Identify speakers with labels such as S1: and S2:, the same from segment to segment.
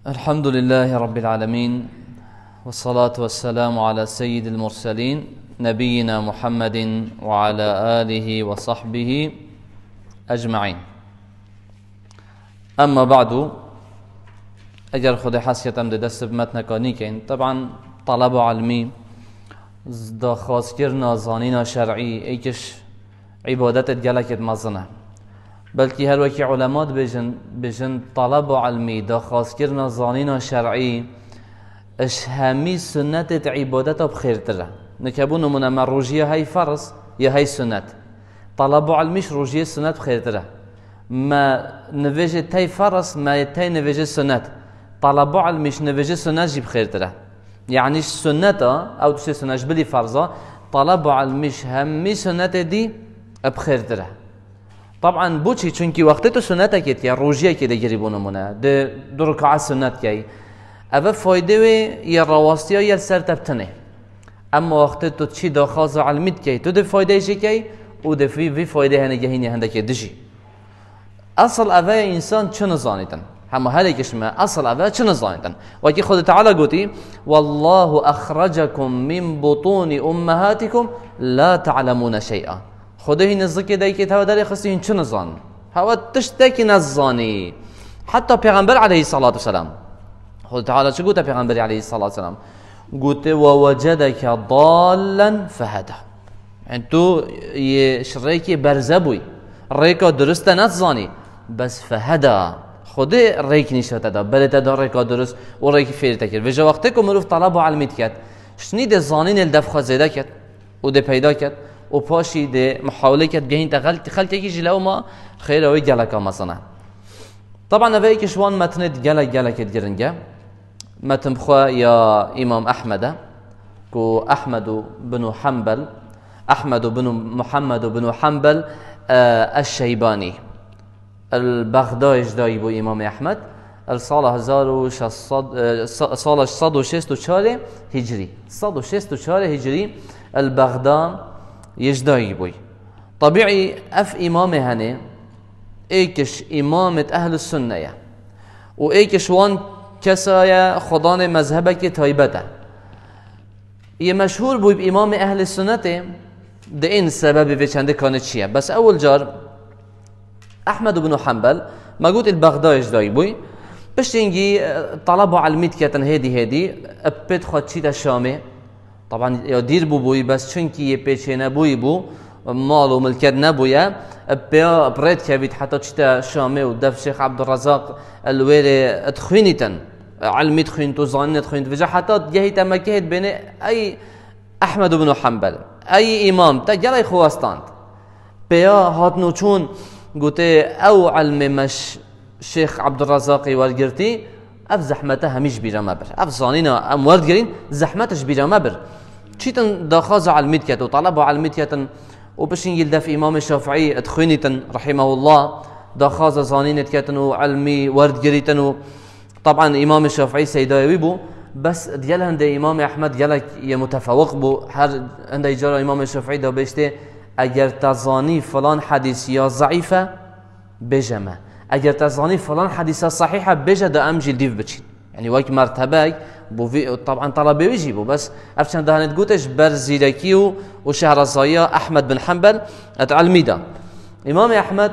S1: الحمد لله رب العالمين، والصلاة والسلام على سيد المرسلين نبينا محمد وعلى آله وصحبه أجمعين. أما بعد، اگر خود حسیتم ده دست بمتن کنی کن طبعا طلب علمی دا خواست کرنا زانینا شرعی ایکش عبادت گلکت مزنه، بلکه هر وکی علمات بجن طلب علمی دا خواست کرنا زانینا شرعی اش همی سنت عبادت بخیر تره نکبون نمونه من روجیه های فرض یا های سنت. طلب علمیش روجیه سنت بخیر تره، ما نویجه تای فرض ما تای نویجه سنت. طلب علمیش نویجه سنت جی بخیر تره، یعنی سنت او تشي سنت بلی فرضه طلب علمیش همی سنت دی بخیر تره. طبعا بوچی چونکی وقتی تو سنت کیت یا روجیه کی دیگری بونمونه ده دو رکعت سنت کی اوه فایده یا رواستی یا سر تبتنه، اما وقتی تو چی داخاز علمیت کی تو ده فایده چی کی او ده فی فایده هنگه هینی هنده دشی. اصل اوه انسان چه نزانیدن همه هلی کشمه اصل اوه چه نزانیدن وکی خود تعالی گوتی والله اخرجکم من بطون امهاتکم لا تعلمون شیئا. خدا هی نزدیک دایی که تو داری خستی این چه نزان هوا تشتکی نزانی. حتی پیغمبر علیه الصلاة والسلام خدا تعالی چه گوته پیغمبر علیه الصلاة والسلام گوته ووجدک ضالا فهده، یعنی تو یه شریکی برزه بوی ریکا درست نزانی بس فهده خود ریک نشته دا بلده دا ریکا درست و ریک فیل تکر. وجه وقتی که مروف طلب و علمیت کرد شنید زانین الدفخ زیده کرد و ده پیدا کرد و پاشی ده محاوله کرد بهین تا خلطه کی جلو ما خیر اوی گلکا مثلا. طبعا اوی کشوان متند گلک گرنگه متن بخوا یا امام احمد کو احمد بن حنبل احمد بن محمد بن حنبل الشیبانی البغدادی دایی بو امام احمد السال 164 هجری 164 هجری البغداد يجداي بوي. طبيعي اف امام هني ايكش امامة اهل السنة و ايكش وان كسايا خضان مذهبك تايبته يه مشهور بوي بامام اهل السنة ده این سبب في چنده كانت شيء. بس اول جار احمد بن حنبل ما قلت البغداد يجداي بوي بش ينجي طلبوا علميت كاتن هدي ابد خد شيء الشامي طبعا یا دیر بوی بس چونکی یه پیچه نبوی بو مال و ملکت نبویه بیا برد کبید حتی چتا شامه و دف شیخ عبدالرزاق الویل اتخوینیتن علمی تخوین تو زانی تخوین وجه حتی جهی تمکهد بین ای احمد بن حنبل ای امام تا جلای خواستاند بیا هاتنو چون گوته او علم مش شیخ عبدالرزاقی ورگرتی اف زحمته همیش بیرا مبر اف زانینا ام ورد گرین زحمتش بیرا مبر چیتن داخاز علمیت کت و طلب علمیت کتن و بشین یلدف امام شافعی اتخوینیتن رحمه الله داخاز زانینت کتن و علمی ورد گریتن و طبعا امام شافعی سیدایوی بو بس دیال هنده امام احمد گلک یه متفوق بو هر هنده اجاره امام شافعی دا بشته اگر تزانی فلان حدیث یا ضعیفه بجمه اگر تزانی فلان حدیث صحیحه بجه دا ام جلدیف بچین يعني واك مرتبه بو طبعا طلبه يجيبوا بس افشان دهنت قوتش برزيلكيو وشهرزايا احمد بن حنبل اتعلميدا امام احمد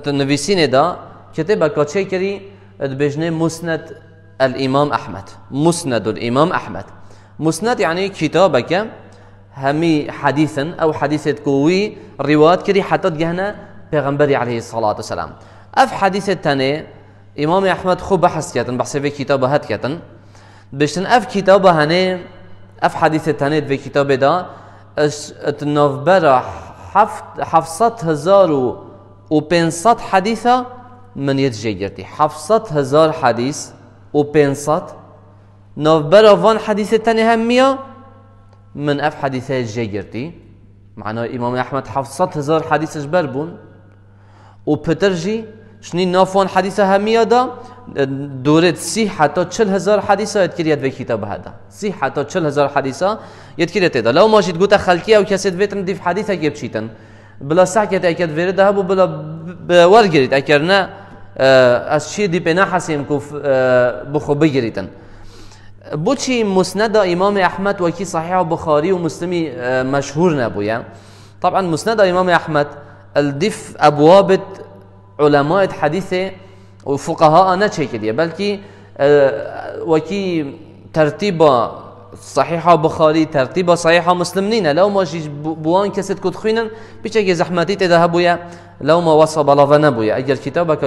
S1: النبيسين دا كتب كاتشي كري بجنه مسند الامام احمد. مسند الامام احمد مسند يعني كتابك همي حديثا او حديثة كوي روايات كري حتى جهنا پیغمبر عليه الصلاة والسلام. اف حديثة تاني امام احمد خوب بحث کردن بحث به کتاب هات کردن بشتن اف کتاب هنه اف حدیث تنید به کتاب دا نوبر 700,500 حدیثه من یتجی گرتی 700,000 حدیث و 500 نوبر وان حدیث تنی همیا من اف حدیثه یتجی گرتی معناه امام احمد 700,000 حدیثش بربون و پترجی شنی نافون حدیثه همیه دا دورت 30 حتی 40,000 حدیثه یتکریت به کتاب هدا 30 حتی 40,000 حدیثه یتکریت دا لو ماشید گوته خلقی او کسی دویتن دیف حدیثه که بچیتن بلا سعکت اکد ویرده هبو بلا ورگرید اکر نه از چی دی پناه حسیم کو بخو بگیریتن بوچی مسند امام احمد و کی صحیح بخاری و مسلمی مشهور نبویا. طبعا مسند امام احمد الدف ابواب علماء حديث وفقهاء نتشكلية بلكي وكي ترتيب صحيحة بخاري ترتيب صحيحة مسلمين لو ما شيء بوان كسد كتخينا بيشكي زحمتي تذهبويا لو ما وصل بلاغ نبويا أجل كتابك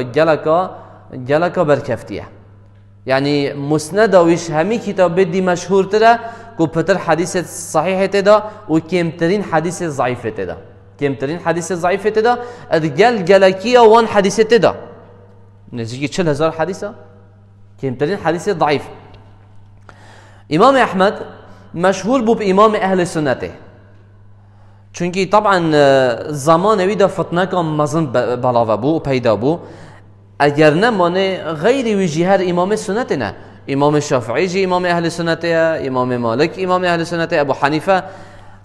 S1: جلك بركفتيه يعني مسند ويش همي كتاب بدي مشهور تدا كو بتر حديث صحيح تدا وكيمترين حديث ضعيف تدا كيمترين حديث ضعيف تدا أدجال جلكية وان حديث تدا نزيجي 4000 حديثة كيمترين حديث ضعيف. إمام أحمد مشهور بو بإمام أهل السنة چونكي طبعا زمان ويدا فتنة كان مزن بلاوه بو پیدا بو اگر نمانه غير وجهر إمام السنة نه إمام الشافعي جي إمام أهل السنة إمام مالك إمام أهل السنة أبو حنيفة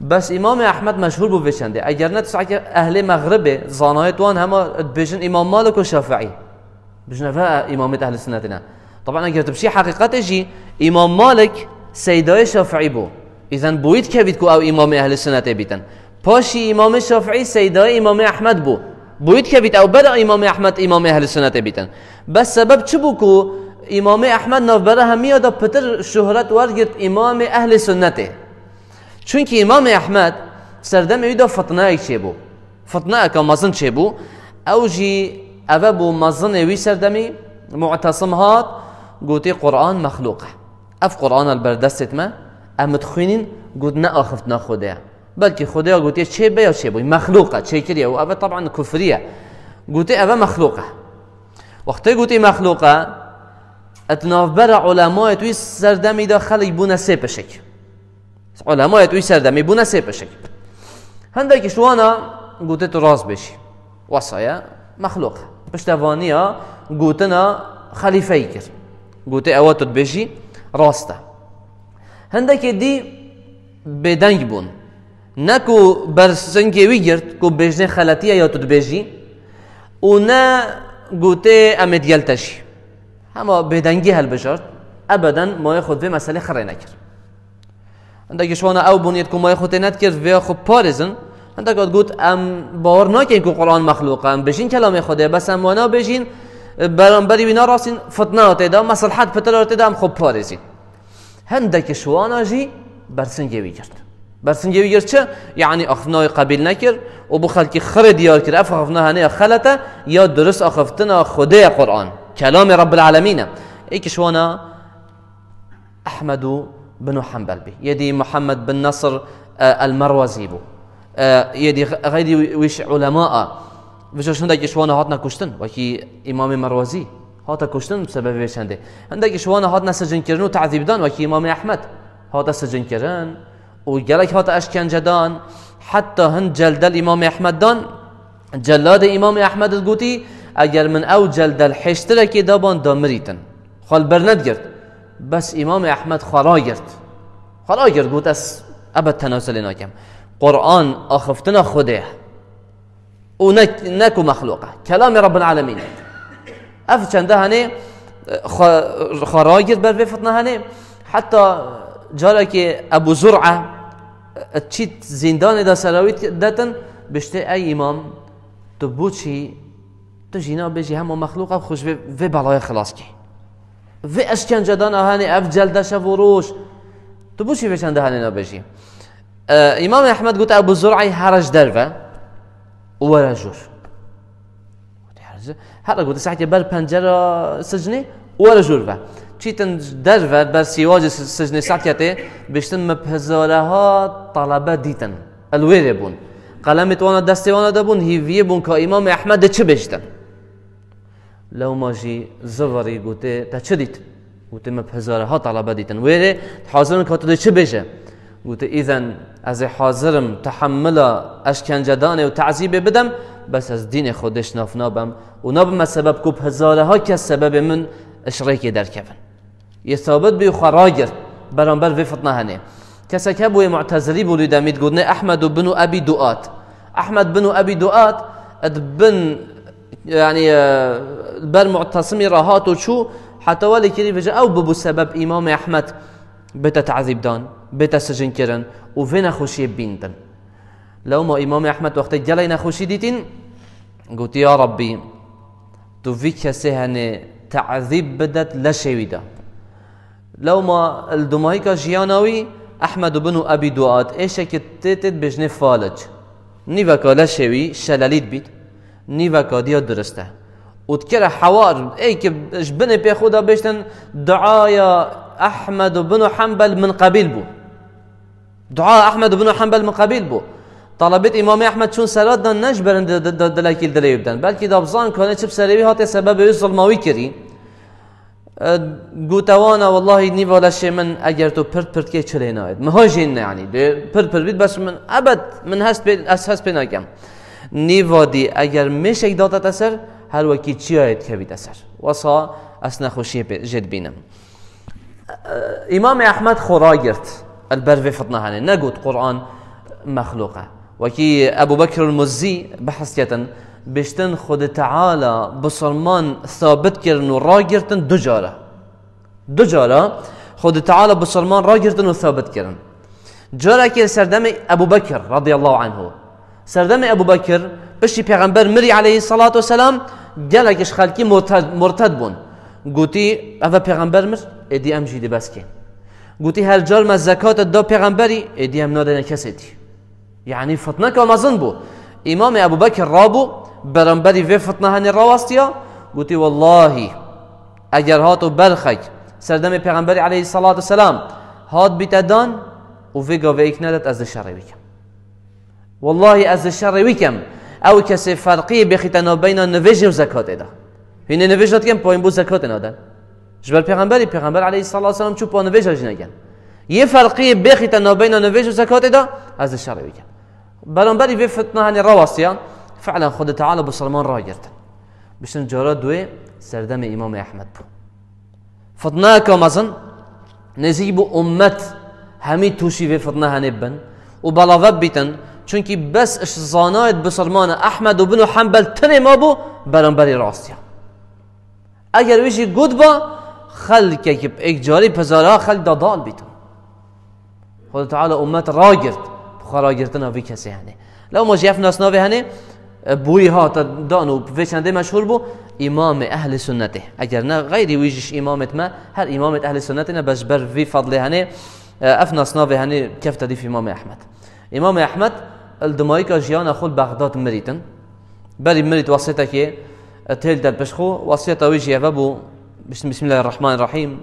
S1: بس إمام أحمد مشهور بو بشنده اگر نتسعى أهل مغرب زانايت وان هما بيجن إمام مالك والشافعي بيجن فا إمامة أهل السنة نه. طبعا اگر تبشي حقيقته جي إمام مالك سيداي شافعي بو إذن بويت كبيت كو أو إمام أهل السنة بيتن باشي إمام الشافعي سيداي إمام أحمد بو بويت كبيت أو بدأ إمام أحمد إمام أهل السنة بيتن بس سبب چبو كو إمام أحمد نوبره هميا دا بتر شهرت ورگرت إمام أهل السنة چونك إمام أحمد سردم يدا فتنة چه بو فتنة كا مزن چه بو أو جي أبو مزن وي سردمي معتصم هات قوتي قرآن مخلوقه اف قرآن البردست ما امتخوینین قد نأخفتنا خدا بلکه خدا قوتي چه بيا چه بوي مخلوقه چه كريه و أبا طبعا كفريه قوتي أبا مخلوقه وقتی قوتي مخلوقه اتنافبر علماء توی سردمی دا خلق بونه سه پشک علماء توی سردمی بونه سه پشک هندکی شوانا قوتي تو راز بشي وصايا مخلوقه پشتوانیا قوتنا خليفه كر قوتي اواتو بشي راسته هندك دي بدنگ بون نكو برسنكي ويجرت كو بجنه خلاتيه يا تدبجي ونا قوتي امد يلتشي اما بدنگي هالبجرت ابدا ما ياخذ في مساله خرينكر عندك شوانا او بنيتكم ما ياخذ نتكر في خو بارزن عندك قلت ام باور ناكين كو قران مخلوقه ام بجين كلام خدا بس ام وانا بجين برانبري بنا راسين فتنات دا مصلحت فتلات دا ام خو بارزين هندك شوانا جي برسنجي ويجرت برسنجي ويجرت چه يعني اخفناي قبيل نكر وبو خلقي خر ديار كر افخفنا هني خلته يا درس اخفتنا خدای قرآن كلام رب العالمين ايك شوانا احمد بن حنبل بي يدي محمد بن نصر المروزي بو يدي غير ويش علماء وش هندك شوانا هاتنا كشتن وكي امام مروزي هاتا كشتن بسبب ويشنده هندك شوانا هاتنا سجن كرن وتعذيب دان وكي امام احمد هاتا سجن كرن وجلك هاتا اشكنجه دان حتى هند جلد الامام احمد دان جلاد امام احمد القوتي اگر من او جلد الحشترك دابان دامريتن خال برند گرد بس امام احمد خراگرد قوت اس ابد تناسل ناكم قرآن اخفتنا خده ونكو مخلوقه كلام رب العالمين اف چنده هنه خراگرد بر فتنه هنه حتى جاره که ابو زرعه چیت زندان دا سراویت داتن بشته ای امام تو بوچی تو جینا بجی همه مخلوقه خوش و بلای خلاص کی و اشکنجه دان هنه اف جلدش وروش تو بوچی بچنده هنه نبجی امام احمد قلت ابو زرعه هرج درفه ولا جور هر قلت ساعتي بر پنجره سجنه ولا جور چیتن درفه بر سیواج سجن ساعتي بشتن مبهزاره ها طلبه دیتن الویره بون قلمت وانا دستی وانا دبون هیویه بون که امام احمد چه بشتن لو ماجي زوری گوته تا چه دیت گوته مبهزاره ها طلبه دیتن ویره حاضرن که تو چه بشه گوته اذن از حاضرم تحمل اشکنجه دانه و تعذیب بدم بس از دین خودش نافنابم و نابم سبب کوب هزاره ها که سبب من اشریکی در کفن یه ثابت بی خراجر برانبر وی فتنه هنه کسی که بوی معتزلی بولی دامید گودنه احمد بن ابی دؤات احمد بن ابی دؤات اد بن يعني بر معتصمی راهات و چو حتی ولی کری وجه او ببو سبب امام احمد بتا تعذیب دان بتا سجن کرن و في نخوشی بینتن. لو ما امام احمد وقت جلي نخوشی دیتین قلت يا ربي تو في کسی هنه تعذیب بدت لشویده. لو ما الدماهيكا جياناوي احمد بن ابي دوات ايشك تيتت بجنه فالج نيفاكا لشوي شلاليت بيت نيفاكا ديا درسته وتكره حوار اي كبني بياخدها بيشتن دعايا احمد بن حنبل من قبيل بو دعاء احمد بن حنبل من قبيل بو طلبت امام احمد شون سرادنا نجبرن دلاكيل دليبدن بلكي دابزان كانت شب سريوي هاتي سبب يوصل ماوي كري گوتوانا والله نیوالا من اگر تو پرت که چلی ناید مهاجین یعنی پرت بید بس من ابد من هست پی نگم نیوادی اگر میشه دادت اثر هر وکی چی آید که بید اثر واسا اصلا خوشی جد بینم. امام احمد خورا گرد البروی فتنه هنه نگود قرآن مخلوقه وکی ابو بکر المزی بحثیتا بشتن خود تعالى بسلمان ثابت کرن و را گرتن دو جارا خود تعالى بسلمان را گرتن و ثابت کرن. جارا که سردم ابو بکر رضی الله عنه سردم ابو بکر بشی پیغمبر مری علیه الصلاة والسلام گلکش خلکی مرتد بون گوتی اوه پیغمبر مر ادی ام جیده بس کن گوتی هر جار ما زکات دا پیغمبری ادی ام نادن کسی دی یعنی فتنه که مزن بو امام ابو بکر رابو برانبری وی فتنه هنی رواستیا گوتی والله اگر هاتو برخک سردم پیغمبری علیه الصلاة والسلام هات بیتدان و وی گاوه ایک ندد از شر ویکم والله از شر ویکم او کسی فرقی بخیتنا بین نویج و زکات ادا هینه نویج داد کم پایین بو زکات نادن جبر پیغمبر علیه الصلاة والسلام چو پا نویج هاج نگن یه فرقی بخیتنا بین نویج و زکات ادا از شر ویکم برانبری وی فتنه هنی رواستیا فعلا خود تعالى بسلمان را گرتن بشن جارا دوی سردم امام احمد بو فتنه که مزن نزیب امت همی توشی وی فتنه هنبن و بلاوب بیتن چونکی بس اش زانایت بسلمان احمد و بن حنبل تنه ما بو برانبری راستیا اگر ویشی گود با خلق که ایک جاری پزارا خلق دادال بیتن خود تعالى امت را گرت بخارا گرتن وی کسی هنه لو ما جیف ناس ناوی هنه بوی ها دانو بفشنده مشهور بو امام اهل سنته اگر نه غیری ویجش امامت ما هر امامت اهل سنته نه بس بر في فضل هنه افناس ناوی هنه كيف تدي في امام احمد. امام احمد الدمايكا جيانا خول بغداد مريتن بري مريت وصيتا كي تهل دل بشخو وصيتا ويجي بابو بسم الله الرحمن الرحيم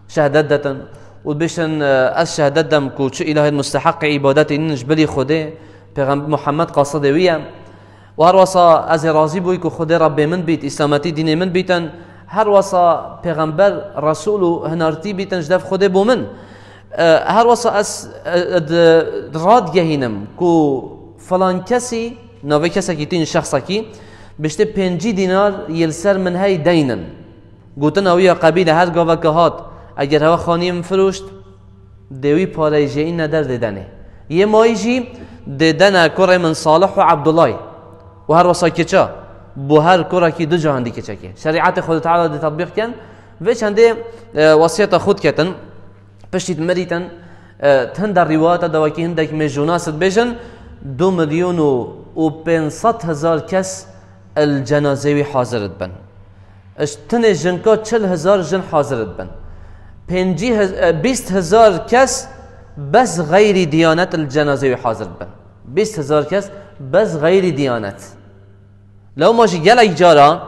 S1: شهادة وبشن الشهادة كو شو اله المستحق عبادتي نجبلي خده پیغمبر محمد قاصده ويا و هر واسا از راضی بوی که خود رب من بیت اسلامتی دین من بیتن هر واسا پیغمبر رسول و هنارتی بیتن جدف خود بو من هر واسا از راد گهینم که فلان کسی نوی کسی که تین شخصا کی بشته 5 دینار یلسر من های دینن گوتن اویا قبیل هر گاوه که هات اگر هوا خانیم فروشت دوی پاره جین ندر دیدنه یه مایی جی دیدن کره من صالح و عبدالله و هر وصا کچا بو هر کره کی دو جهان دی کچا کی شریعت خود تعالی دی تطبیق کن و چنده وصیت خود کتن پشتید مریتن تن در روایت دواکی هندک مجوناست بجن 2,500,000 کس الجنازه حاضرت بن اشتن جنکا 40,000 جن حاضرت بن 20,000 کس بس غیر دیانت الجنازه حاضر بن 20,000 کس بس غیر دیانت لو ماشي گلک جارا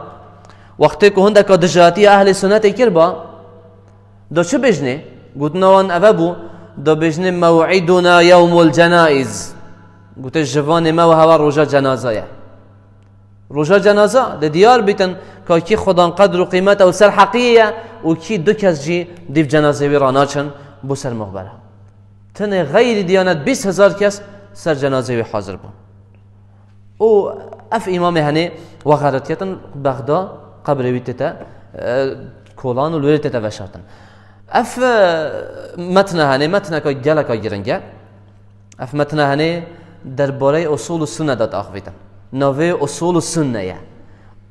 S1: وقتی که هندک دجاتی اهل سنت کربا دو چه بجنه گوتنوان اوابو دو بجنه موعدنا یوم الجنائز گوت جوان ما و هوا روژا جنازه روژا جنازه ده دیار بیتن که کی خدا قدر و قیمت او سر حقیه و کی دو کس جی دیو جنازه وی راناچن بو سر مقبره تن غیر دیانت 20,000 کس سر جنازه وی حاضر بون و اف امام هنه و غیرتیتن بغداد قبر ویتتا کولان و لویتتا وشارتن اف متنه هنه متنه که گلکا گرنگه اف متنه هنه درباره اصول السنه داد آخویتن نوه اصول السنه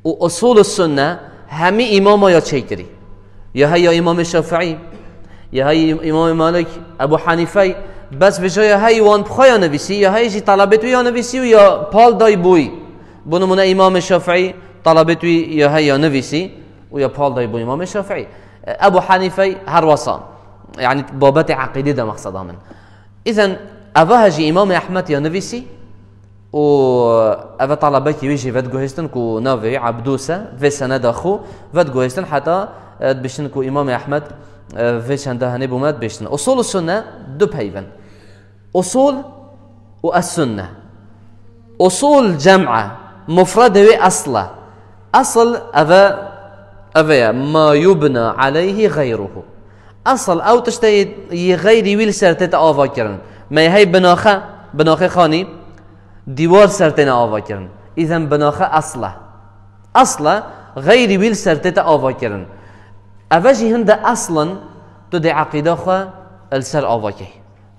S1: وأصول السنة همي إمام يا شيكري يا هي إمام الشافعي يا هي إمام مالك أبو حنيفة بس بجای هی وان بخواه نویسی یا هیچی طلبتوی یا نویسی و یا پال دای بوی بنمونه امام شافعی طلبتوی یا هی یا نویسی و یا پال دای بوی امام شافعی ابو حنیفه هر وصان يعني بابت عقيدة ده مقصدها من إذن أفهجي إمام أحمد يا نويسي و أفا طلبك يجي فد جوهستن كو نافي عبدوسة في سند أخو فد جوهستن حتى بشن كو إمام أحمد في شنده هنبو مات بشن أصول السنة دب هيفن أصول والسنة أصول جمعة مفردة أصلا أصل أفا ما يبنى عليه غيره أصل أو تشتهي غيري ويل سرتت آوا كرن ما هي بناخه خاني ديوار سرتنا آوا كرن إذن بناخه أصلا غيري ويل سرتت آوا كرن أفاجي هند أصلا تدي عقيدة خوا السر آوا كي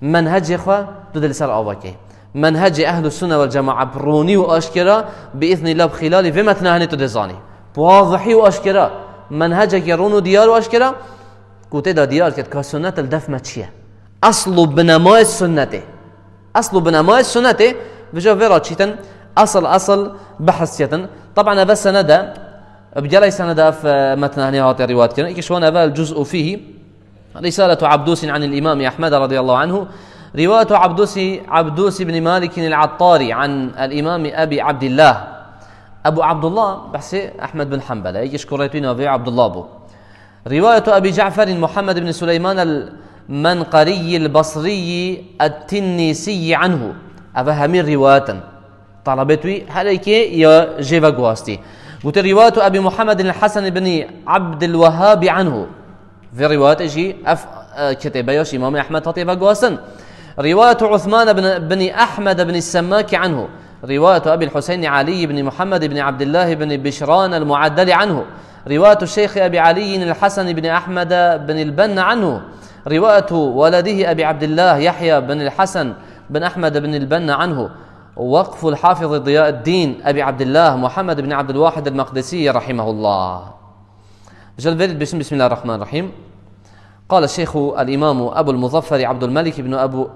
S1: منهج خوا تدي السر آوا كي منهج أهل السنة والجماعة بروني وأشكرا بإذن الله بخلال في متنهني تدزاني واضحي وأشكرا منهجك يرون ديار وأشكرا كوتي دا ديار كت كسنة الدف ماتشية أصل بنماء السنة بجا فيرا تشيتن أصل بحثية طبعا بس سندا بجلاي سندا في متن هات الروايات كان يكشفون هذا الجزء فيه رسالة عبدوس عن الإمام أحمد رضي الله عنه رواية عبدوس بن مالك العطاري عن الإمام أبي عبد الله أبو عبد الله بحسي أحمد بن حنبل يشكريتين أبي عبد الله بو رواية أبي جعفر محمد بن سليمان المنقري البصري التنيسي عنه أفهمين رواية طلبتوي هليك يا جيفا قواستي قلت رواية أبي محمد الحسن بن عبد الوهاب عنه في رواية جي كتبيش إمام أحمد تطيفا قواستن رواية عثمان بن أحمد بن السماك عنه رواية أبي الحسين علي بن محمد بن عبد الله بن بشران المعدل عنه رواية الشيخ أبي علي الحسن بن أحمد بن البنا عنه رواية ولده أبي عبد الله يحيى بن الحسن بن أحمد بن البنا عنه وقف الحافظ ضياء الدين أبي عبد الله محمد بن عبد الواحد المقدسي رحمه الله بسم الله الرحمن الرحيم قال الشيخ الإمام أبو المظفر عبد الملك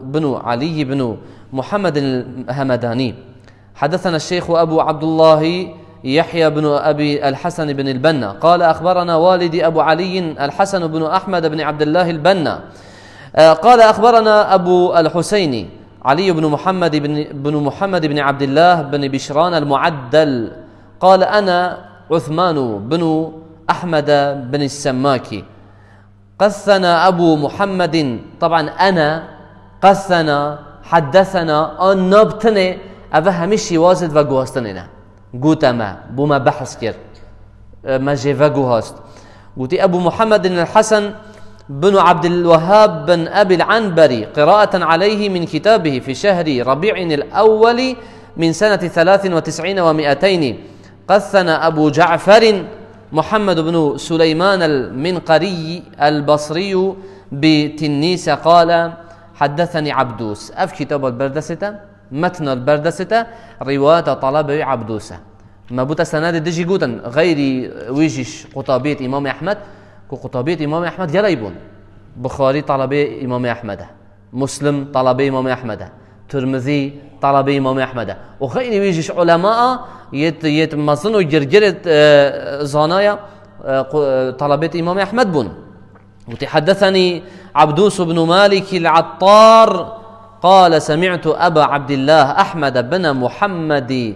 S1: بن علي بن محمد الهمداني حدثنا الشيخ أبو عبد الله يحيى بن أبي الحسن بن البنا قال أخبرنا والدي أبو علي الحسن بن أحمد بن عبد الله البنا قال أخبرنا أبو الحسين علي بن محمد بن عبد الله بن بشران المعدل قال أنا عثمان بن أحمد بن السماكي قثنا أبو محمد طبعا أنا قثنا حدثنا نبتني أفهمشي وازد وقواستننا قلت ما بما بحث كر ما جيفاقو هاست قلت أبو محمد الحسن بن عبد الوهاب بن أبي العنبري قراءة عليه من كتابه في شهر ربيع الأول من سنة 93 و200 قثنا أبو جعفر محمد بن سليمان المنقري البصري بتنيس قال حدثني عبدوس أف كتاب البردسة متن البردسة رواية طلب عبدوسة ما بوتا سناد دجي قوتا غير ويجيش قطابية إمام أحمد قطابية إمام أحمد يلايبون بخاري طلبي إمام أحمد مسلم طلبي إمام أحمد ترمذي طلبي إمام أحمد وغير ويجيش علماء يتمصنوا جرجرة زانايا طلبة إمام أحمد بن وتحدثني عبدوس بن مالك العطار قال سمعت أبا عبد الله أحمد بن محمد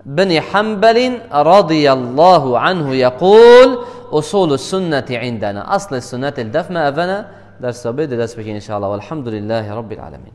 S1: بن حنبل رضي الله عنه يقول أصول السنة عندنا أصل السنة الدفمة أفنى درس بيد درس بكين إن شاء الله والحمد لله رب العالمين.